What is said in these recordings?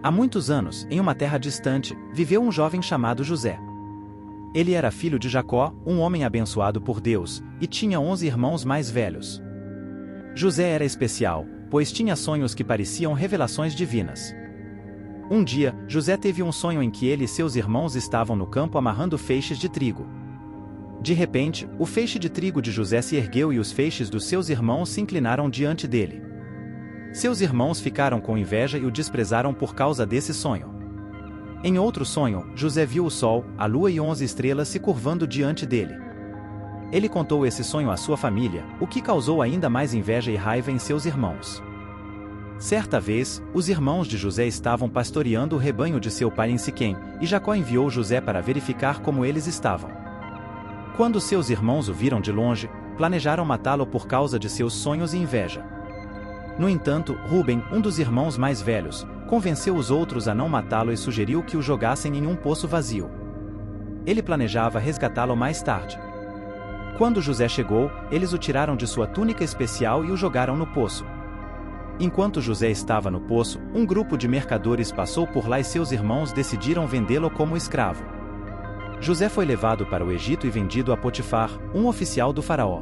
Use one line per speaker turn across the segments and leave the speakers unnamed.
Há muitos anos, em uma terra distante, viveu um jovem chamado José. Ele era filho de Jacó, um homem abençoado por Deus, e tinha 11 irmãos mais velhos. José era especial, pois tinha sonhos que pareciam revelações divinas. Um dia, José teve um sonho em que ele e seus irmãos estavam no campo amarrando feixes de trigo. De repente, o feixe de trigo de José se ergueu e os feixes dos seus irmãos se inclinaram diante dele. Seus irmãos ficaram com inveja e o desprezaram por causa desse sonho. Em outro sonho, José viu o sol, a lua e 11 estrelas se curvando diante dele. Ele contou esse sonho à sua família, o que causou ainda mais inveja e raiva em seus irmãos. Certa vez, os irmãos de José estavam pastoreando o rebanho de seu pai em Siquém, e Jacó enviou José para verificar como eles estavam. Quando seus irmãos o viram de longe, planejaram matá-lo por causa de seus sonhos e inveja. No entanto, Rúben, um dos irmãos mais velhos, convenceu os outros a não matá-lo e sugeriu que o jogassem em um poço vazio. Ele planejava resgatá-lo mais tarde. Quando José chegou, eles o tiraram de sua túnica especial e o jogaram no poço. Enquanto José estava no poço, um grupo de mercadores passou por lá e seus irmãos decidiram vendê-lo como escravo. José foi levado para o Egito e vendido a Potifar, um oficial do faraó.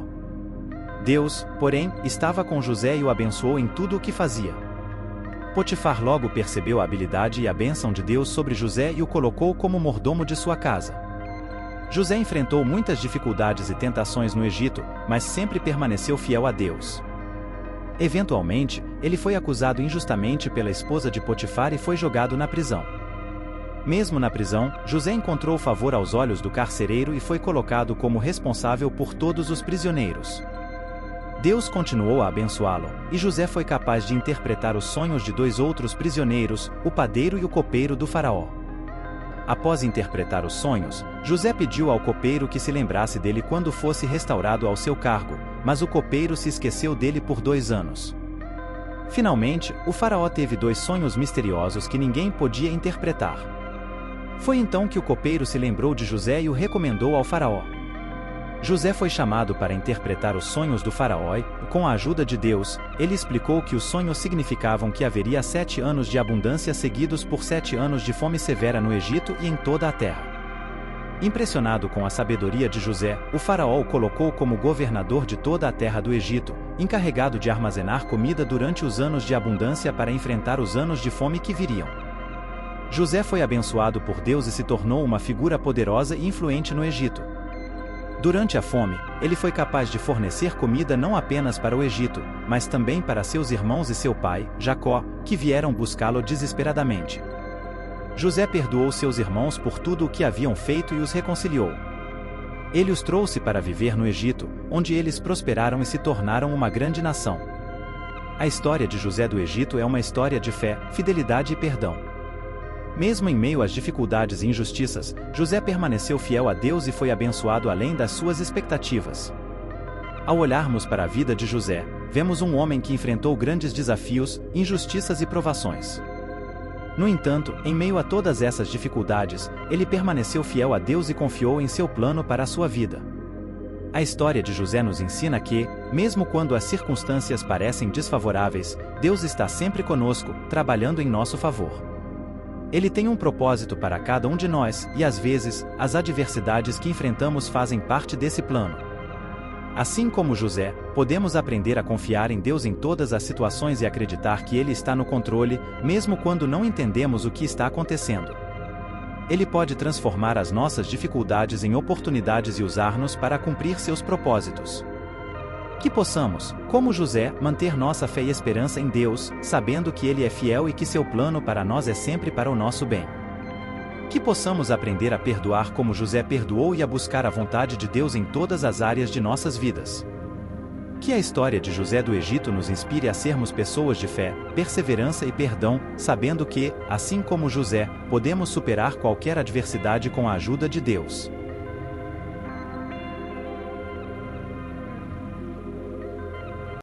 Deus, porém, estava com José e o abençoou em tudo o que fazia. Potifar logo percebeu a habilidade e a bênção de Deus sobre José e o colocou como mordomo de sua casa. José enfrentou muitas dificuldades e tentações no Egito, mas sempre permaneceu fiel a Deus. Eventualmente, ele foi acusado injustamente pela esposa de Potifar e foi jogado na prisão. Mesmo na prisão, José encontrou favor aos olhos do carcereiro e foi colocado como responsável por todos os prisioneiros. Deus continuou a abençoá-lo, e José foi capaz de interpretar os sonhos de 2 outros prisioneiros, o padeiro e o copeiro do faraó. Após interpretar os sonhos, José pediu ao copeiro que se lembrasse dele quando fosse restaurado ao seu cargo, mas o copeiro se esqueceu dele por 2 anos. Finalmente, o faraó teve 2 sonhos misteriosos que ninguém podia interpretar. Foi então que o copeiro se lembrou de José e o recomendou ao faraó. José foi chamado para interpretar os sonhos do faraó e, com a ajuda de Deus, ele explicou que os sonhos significavam que haveria 7 anos de abundância seguidos por 7 anos de fome severa no Egito e em toda a terra. Impressionado com a sabedoria de José, o faraó o colocou como governador de toda a terra do Egito, encarregado de armazenar comida durante os anos de abundância para enfrentar os anos de fome que viriam. José foi abençoado por Deus e se tornou uma figura poderosa e influente no Egito. Durante a fome, ele foi capaz de fornecer comida não apenas para o Egito, mas também para seus irmãos e seu pai, Jacó, que vieram buscá-lo desesperadamente. José perdoou seus irmãos por tudo o que haviam feito e os reconciliou. Ele os trouxe para viver no Egito, onde eles prosperaram e se tornaram uma grande nação. A história de José do Egito é uma história de fé, fidelidade e perdão. Mesmo em meio às dificuldades e injustiças, José permaneceu fiel a Deus e foi abençoado além das suas expectativas. Ao olharmos para a vida de José, vemos um homem que enfrentou grandes desafios, injustiças e provações. No entanto, em meio a todas essas dificuldades, ele permaneceu fiel a Deus e confiou em seu plano para a sua vida. A história de José nos ensina que, mesmo quando as circunstâncias parecem desfavoráveis, Deus está sempre conosco, trabalhando em nosso favor. Ele tem um propósito para cada um de nós, e às vezes, as adversidades que enfrentamos fazem parte desse plano. Assim como José, podemos aprender a confiar em Deus em todas as situações e acreditar que Ele está no controle, mesmo quando não entendemos o que está acontecendo. Ele pode transformar as nossas dificuldades em oportunidades e usar-nos para cumprir seus propósitos. Que possamos, como José, manter nossa fé e esperança em Deus, sabendo que Ele é fiel e que seu plano para nós é sempre para o nosso bem. Que possamos aprender a perdoar como José perdoou e a buscar a vontade de Deus em todas as áreas de nossas vidas. Que a história de José do Egito nos inspire a sermos pessoas de fé, perseverança e perdão, sabendo que, assim como José, podemos superar qualquer adversidade com a ajuda de Deus.